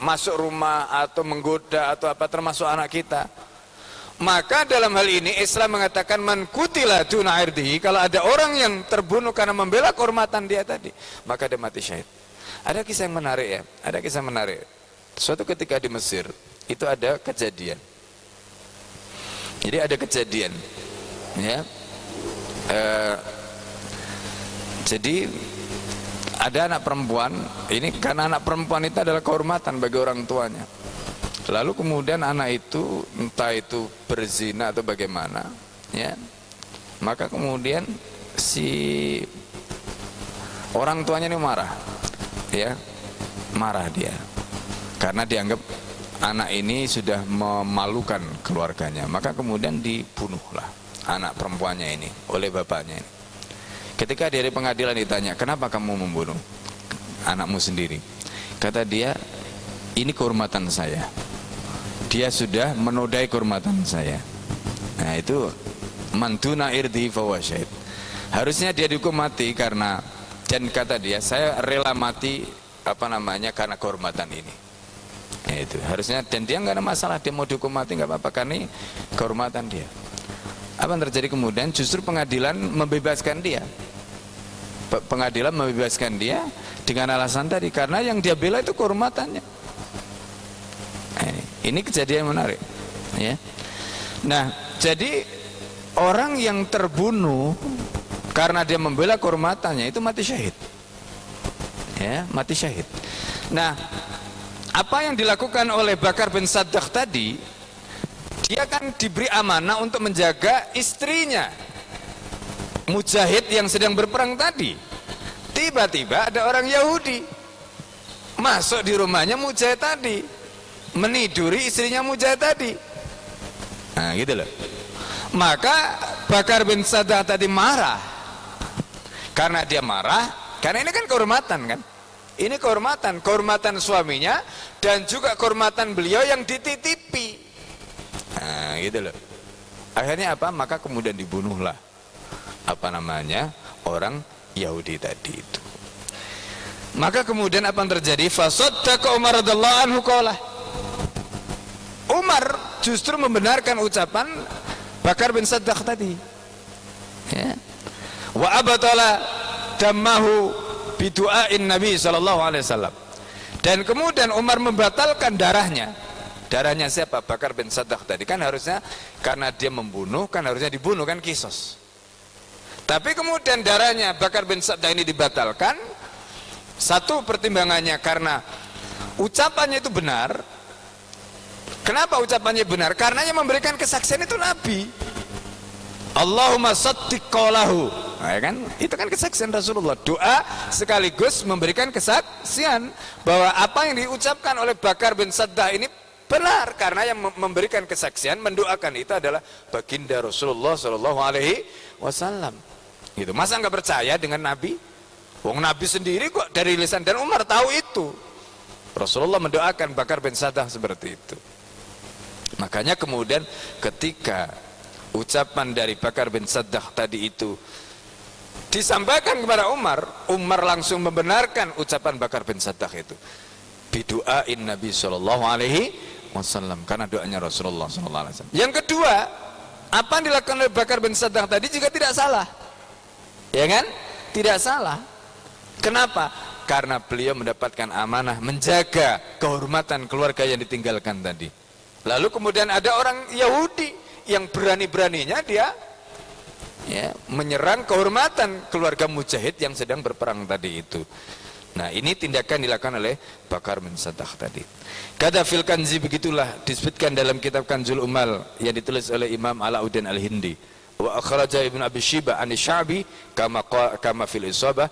masuk rumah atau menggoda atau apa, termasuk anak kita, maka dalam hal ini Islam mengatakan man kutila duna irdihi, kalau ada orang yang terbunuh karena membela kehormatan dia tadi, maka dia mati syahid. Ada kisah yang menarik ya, ada kisah menarik. Suatu ketika di Mesir itu ada kejadian. Jadi ada kejadian, ya. Jadi ada anak perempuan. Ini karena anak perempuan itu adalah kehormatan bagi orang tuanya. Lalu kemudian anak itu entah itu berzina atau bagaimana, ya. Maka kemudian si orang tuanya ini marah, ya, marah dia, karena dianggap anak ini sudah memalukan keluarganya. Maka kemudian dibunuhlah anak perempuannya ini oleh bapaknya ini. Ketika dia di pengadilan ditanya, kenapa kamu membunuh anakmu sendiri? Kata dia, ini kehormatan saya. Dia sudah menodai kehormatan saya. Nah itu mantuna irdi fahuwa syahid. Harusnya dia dihukum mati karena, dan kata dia, saya rela mati karena kehormatan ini. Ya itu harusnya, dan dia nggak ada masalah, dia mau dihukum mati nggak apa-apa karena ini kehormatan dia. Apa yang terjadi kemudian? Justru pengadilan membebaskan dia. Pengadilan membebaskan dia dengan alasan tadi, karena yang dia bela itu kehormatannya. Ini kejadian yang menarik, ya. Nah, jadi orang yang terbunuh karena dia membela kehormatannya itu mati syahid, ya, mati syahid. Nah, apa yang dilakukan oleh Bakar bin Saddah tadi, dia kan diberi amanah untuk menjaga istrinya, mujahid yang sedang berperang tadi. Tiba-tiba ada orang Yahudi masuk di rumahnya mujahid tadi, meniduri istrinya mujahid tadi. Nah gitu loh. Maka Bakar bin Saddah tadi marah. Karena dia marah, karena ini kan kehormatan kan, ini kehormatan suaminya dan juga kehormatan beliau yang dititipi. Nah gitu loh. Akhirnya apa? Maka kemudian dibunuhlah orang Yahudi tadi itu. Maka kemudian apa yang terjadi? Fasaddaqa Umar radhiyallahu anhu qala. Umar justru membenarkan ucapan Bakar bin Saddah tadi, ya. Wa abatala dammahu bidu'ain Nabi sallallahu alaihi wasallam. Dan kemudian Umar membatalkan darahnya. Darahnya siapa? Bakar bin Saddah tadi. Kan harusnya karena dia membunuh, kan harusnya dibunuh, kan kisos. Tapi kemudian darahnya Bakar bin Saddah ini dibatalkan. Satu pertimbangannya karena ucapannya itu benar. Kenapa ucapannya benar? Karena yang memberikan kesaksian itu Nabi. Allahumma saddiq qawlahu. Nah, ya kan? Itu kan kesaksian Rasulullah. Doa sekaligus memberikan kesaksian bahwa apa yang diucapkan oleh Bakar bin Saddah ini benar, karena yang memberikan kesaksian, mendoakan itu adalah baginda Rasulullah Shallallahu Alaihi Wasallam. Gitu. Masa nggak percaya dengan Nabi? Wong Nabi sendiri kok dari lisan, dan Umar tahu itu. Rasulullah mendoakan Bakar bin Saddah seperti itu. Makanya kemudian ketika ucapan dari Bakar bin Saddah tadi itu disampaikan kepada Umar, Umar langsung membenarkan ucapan Bakar bin Saddah itu. Bidu'ain Nabi Shallallahu Alaihi Wasallam, karena doanya Rasulullah Shallallahu Alaihi Wasallam. Yang kedua, apa yang dilakukan oleh Bakar bin Saddah tadi juga tidak salah, ya kan? Tidak salah. Kenapa? Karena beliau mendapatkan amanah menjaga kehormatan keluarga yang ditinggalkan tadi. Lalu kemudian ada orang Yahudi yang berani-beraninya dia, ya, menyerang kehormatan keluarga mujahid yang sedang berperang tadi itu. Nah, ini tindakan dilakukan oleh Bakar bin Saddah tadi. Kata fil Kanzi, begitulah disebutkan dalam kitab Kanzul Umal yang ditulis oleh Imam Alauddin Al-Hindi. Wa akhraja Ibnu Abi Shibah an Sya'bi kama fil Isabah.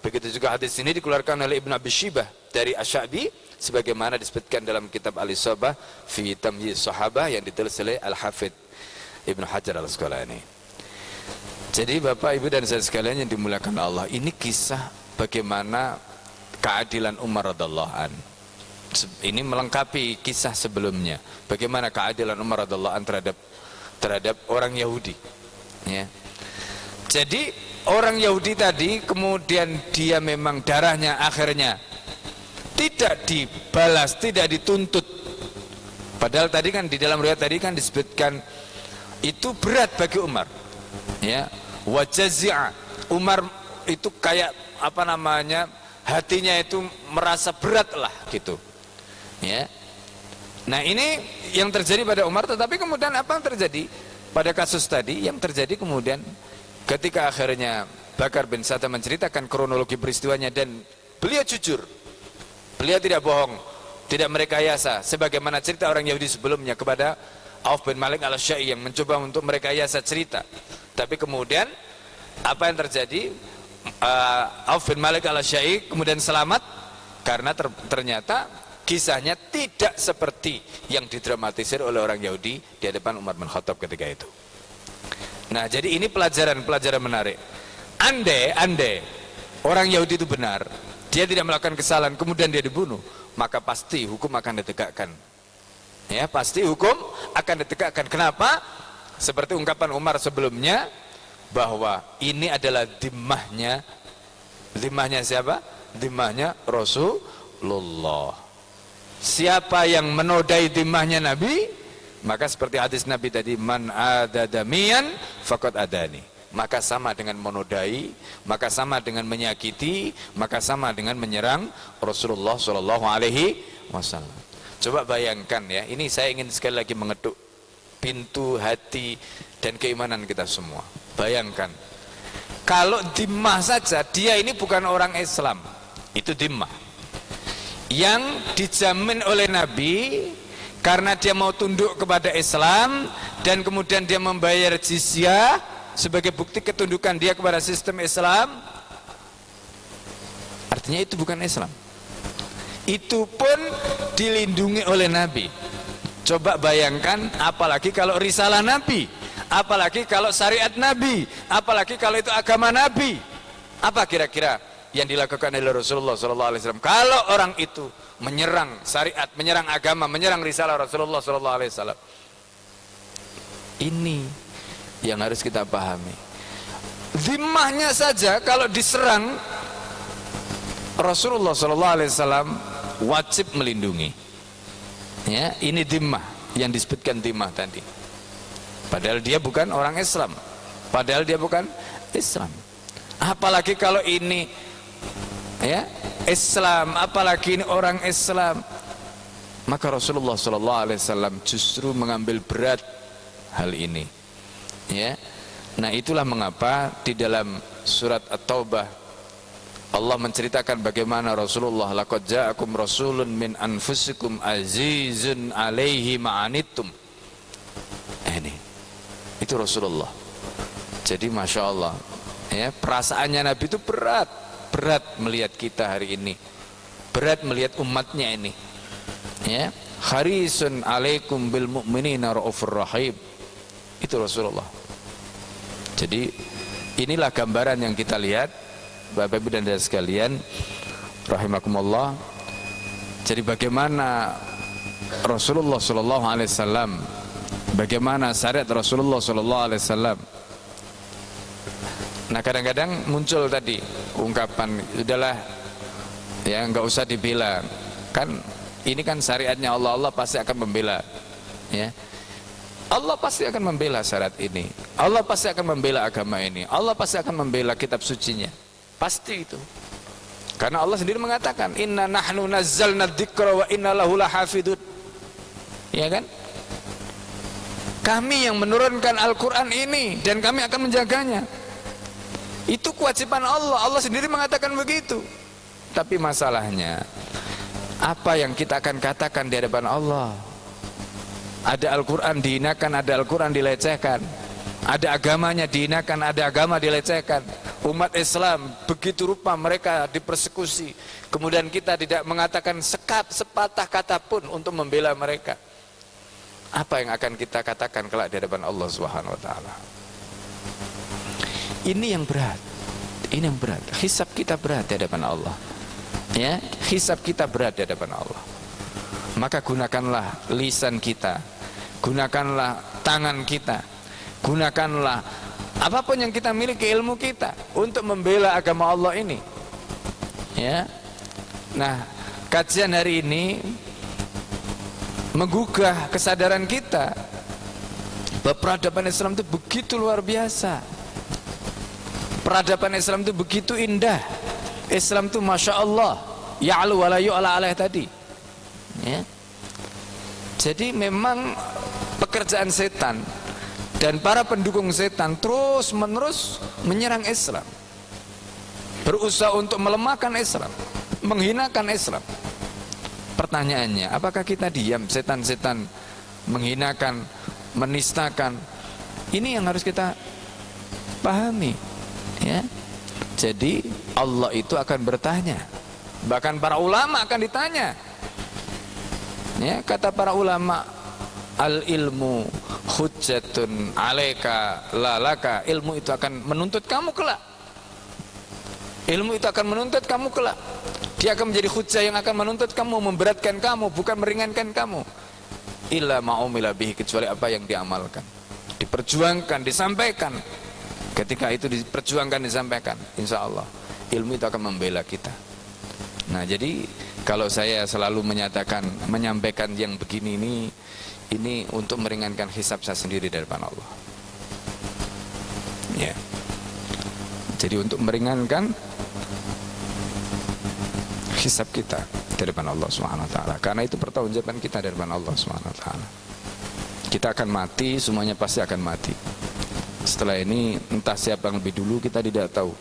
Begitu juga hadis ini dikeluarkan oleh Ibnu Abi Shibah dari Asy-Sya'bi sebagaimana disebutkan dalam kitab Al-Isabah fi Tamyiz Sahabah yang ditulis oleh Al-Hafidz Ibnu Hajar Al-Asqalani. Jadi Bapak Ibu dan saya sekalian yang dimuliakan Allah, ini kisah bagaimana keadilan Umar radhiyallahu an. Ini melengkapi kisah sebelumnya. Bagaimana keadilan Umar radhiyallahu an terhadap orang Yahudi. Ya. Jadi orang Yahudi tadi kemudian dia memang darahnya akhirnya tidak dibalas, tidak dituntut. Padahal tadi kan di dalam riwayat tadi kan disebutkan itu berat bagi Umar. Ya, wajazi'a. Umar itu kayak hatinya itu merasa berat lah gitu. Ya. Nah ini yang terjadi pada Umar, tetapi kemudian apa yang terjadi pada kasus tadi? Yang terjadi kemudian ketika akhirnya Bakar bin Satta menceritakan kronologi peristiwanya dan beliau jujur, beliau tidak bohong, tidak merekayasa sebagaimana cerita orang Yahudi sebelumnya kepada Auf bin Malik al-Syai yang mencoba untuk merekayasa cerita. Tapi kemudian apa yang terjadi? Auf bin Malik al-Syai kemudian selamat karena ternyata kisahnya tidak seperti yang didramatisir oleh orang Yahudi di hadapan Umar bin Khattab ketika itu. Nah, jadi ini pelajaran menarik. Andai orang Yahudi itu benar, dia tidak melakukan kesalahan, kemudian dia dibunuh, maka pasti hukum akan ditegakkan. Ya, pasti hukum akan ditegakkan. Kenapa? Seperti ungkapan Umar sebelumnya bahwa ini adalah dhimmahnya siapa? Dhimmahnya Rasulullah. Siapa yang menodai dhimmahnya Nabi, maka seperti hadis Nabi tadi, man adadamiyan faqad adani. Maka sama dengan menodai, maka sama dengan menyakiti, maka sama dengan menyerang Rasulullah sallallahu alaihi wasallam. Coba bayangkan ya, ini saya ingin sekali lagi mengetuk pintu hati dan keimanan kita semua. Bayangkan, kalau dhimmah saja, dia ini bukan orang Islam, itu dhimmah yang dijamin oleh Nabi karena dia mau tunduk kepada Islam dan kemudian dia membayar jizyah sebagai bukti ketundukan dia kepada sistem Islam. Artinya itu bukan Islam. Itu pun dilindungi oleh Nabi. Coba bayangkan, apalagi kalau risalah Nabi, apalagi kalau syariat Nabi, apalagi kalau itu agama Nabi. Apa kira-kira yang dilakukan oleh Rasulullah SAW kalau orang itu menyerang syariat, menyerang agama, menyerang risalah Rasulullah SAW? Ini yang harus kita pahami. Dhimmahnya saja kalau diserang, Rasulullah SAW wajib melindungi. Ya, ini dhimmah yang disebutkan dhimmah tadi. Padahal dia bukan orang Islam. Padahal dia bukan Islam. Apalagi kalau ini ya Islam, apalagi ini orang Islam, maka Rasulullah SAW justru mengambil berat hal ini. Ya, nah itulah mengapa di dalam surat At-Taubah Allah menceritakan bagaimana Rasulullah, laqad ja'akum rasulun min anfusikum azizun alaihi ma'anittum. Ini itu Rasulullah. Jadi Masya Allah ya, perasaannya Nabi itu berat melihat kita hari ini, berat melihat umatnya ini ya. Harisun alaikum bil mu'minina raufur rahim. Itu Rasulullah. Jadi inilah gambaran yang kita lihat Bapak Ibu dan saudara sekalian rahimakumullah. Jadi bagaimana Rasulullah sallallahu alaihi wasallam, bagaimana syariat Rasulullah sallallahu alaihi wasallam. Nah, kadang-kadang muncul tadi ungkapan, udahlah ya enggak usah dibela. Kan ini kan syariatnya Allah, Allah pasti akan membela. Ya. Allah pasti akan membela syariat ini. Allah pasti akan membela agama ini. Allah pasti akan membela kitab sucinya. Pasti itu. Karena Allah sendiri mengatakan, inna nahnu nazzalna dzikra wa inna lahu lahafidun. Ya kan? Kami yang menurunkan Al-Quran ini dan kami akan menjaganya. Itu kewajiban Allah. Allah sendiri mengatakan begitu. Tapi masalahnya, apa yang kita akan katakan di hadapan Allah? Ada Al-Quran dihinakan, ada Al-Quran dilecehkan. Ada agamanya dihinakan, ada agama dilecehkan. Umat Islam begitu rupa mereka dipersekusi, kemudian kita tidak mengatakan sepatah kata pun untuk membela mereka. Apa yang akan kita katakan kelak di hadapan Allah Subhanahu wa taala? Ini yang berat. Ini yang berat. Hisab kita berat di hadapan Allah. Ya, hisab kita berat di hadapan Allah. Maka gunakanlah lisan kita, gunakanlah tangan kita, gunakanlah apapun yang kita miliki, ilmu kita untuk membela agama Allah ini. Ya. Nah, kajian hari ini menggugah kesadaran kita bahwa peradaban Islam itu begitu luar biasa. Peradaban Islam itu begitu indah. Islam itu Masya Allah, ya'lu wa la yu'la alaih tadi. Ya. Jadi memang pekerjaan setan dan para pendukung setan terus menerus menyerang Islam, berusaha untuk melemahkan Islam, menghinakan Islam. Pertanyaannya, apakah kita diam setan-setan menghinakan, menistakan? Ini yang harus kita pahami, ya. Jadi Allah itu akan bertanya, bahkan para ulama akan ditanya. Ya, kata para ulama, al ilmu hujjatun alaika la laka. Ilmu itu akan menuntut kamu kelak. Ilmu itu akan menuntut kamu kelak. Dia akan menjadi hujjah yang akan menuntut kamu, memberatkan kamu, bukan meringankan kamu. Illa ma'umila bihi, kecuali apa yang diamalkan, diperjuangkan, disampaikan. Ketika itu diperjuangkan, disampaikan, insya Allah ilmu itu akan membela kita. Nah, jadi kalau saya selalu menyatakan, menyampaikan yang begini ini untuk meringankan hisab saya sendiri di depan Allah. Ya. Jadi untuk meringankan hisab kita di depan Allah Subhanahu wa taala. Karena itu pertanggungjawaban kita di depan Allah Subhanahu wa taala. Kita akan mati, semuanya pasti akan mati. Setelah ini entah siapa yang lebih dulu kita tidak tahu.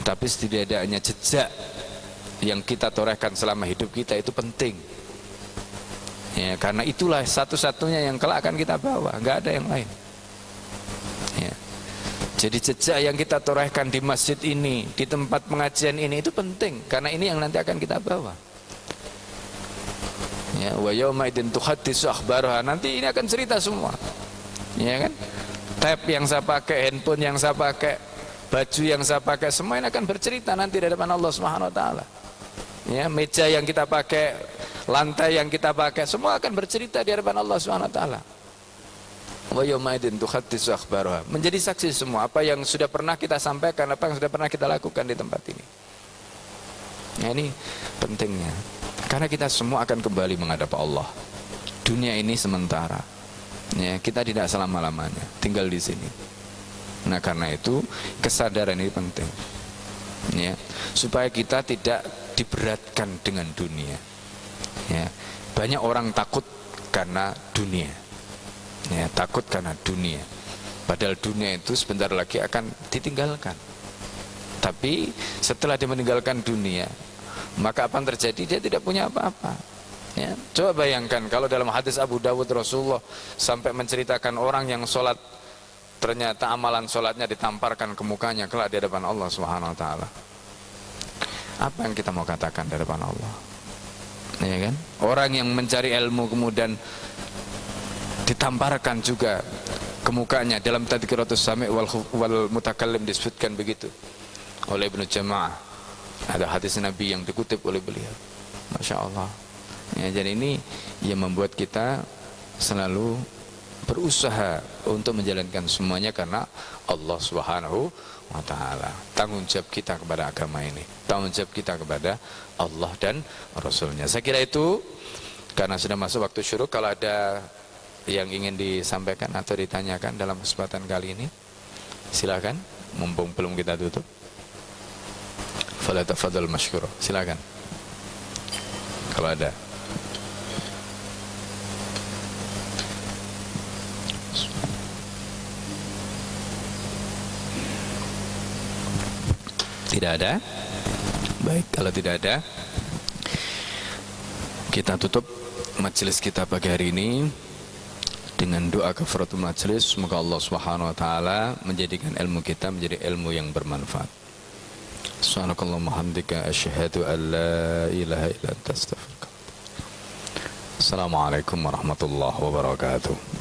Tapi setidaknya jejak yang kita torehkan selama hidup kita itu penting. Ya, karena itulah satu-satunya yang kelak akan kita bawa, nggak ada yang lain. Ya. Jadi jejak yang kita torehkan di masjid ini, di tempat pengajian ini itu penting, karena ini yang nanti akan kita bawa. Ya, wa yauma idzin tuhaddisu akhbaraha, nanti ini akan cerita semua. Ya kan? Tab yang saya pakai, handphone yang saya pakai, baju yang saya pakai, semua ini akan bercerita nanti di depan Allah Subhanahu wa taala. Ya, meja yang kita pakai, lantai yang kita pakai, semua akan bercerita di hadapan Allah Subhanahu wa taala. Wa yauma idzin tuhaddisu akhbaraha, menjadi saksi semua apa yang sudah pernah kita sampaikan, apa yang sudah pernah kita lakukan di tempat ini. Nah, ini pentingnya. Karena kita semua akan kembali menghadap Allah. Dunia ini sementara. Ya, kita tidak selama-lamanya tinggal di sini. Nah, karena itu kesadaran ini penting. Ya, supaya kita tidak diberatkan dengan dunia. Ya, banyak orang takut karena dunia. Ya, takut karena dunia. Padahal dunia itu sebentar lagi akan ditinggalkan. Tapi setelah dia meninggalkan dunia, maka apa yang terjadi? Dia tidak punya apa-apa. Ya, coba bayangkan kalau dalam hadis Abu Dawud Rasulullah sampai menceritakan orang yang sholat, ternyata amalan sholatnya ditamparkan ke mukanya kelak di hadapan Allah Subhanahu wa taala. Apa yang kita mau katakan di hadapan Allah? Ya kan? Orang yang mencari ilmu kemudian ditamparkan juga ke mukanya. Dalam Tadhkiratus Sami' wal Mutakallim disebutkan begitu oleh Ibnu Jama'ah. Ada hadis Nabi yang dikutip oleh beliau. Masya Allah. Ya, jadi ini yang membuat kita selalu berusaha untuk menjalankan semuanya karena Allah Subhanahu wa taala. Tanggung jawab kita kepada agama ini, tanggung jawab kita kepada Allah dan Rasulnya. Saya kira itu, karena sudah masuk waktu syuruk. Kalau ada yang ingin disampaikan atau ditanyakan dalam kesempatan kali ini, silakan, mumpung belum kita tutup. Fala tafadhal masykur. Silakan. Kalau ada. Tidak ada? Baik, kalau tidak ada, kita tutup majelis kita pagi hari ini dengan doa kafaratul majelis. Semoga Allah Subhanahu wa taala menjadikan ilmu kita menjadi ilmu yang bermanfaat. Subhanakallahumma hamdika asyhadu an la ilaha illa anta astaghfiruka. Assalamualaikum warahmatullahi wabarakatuh.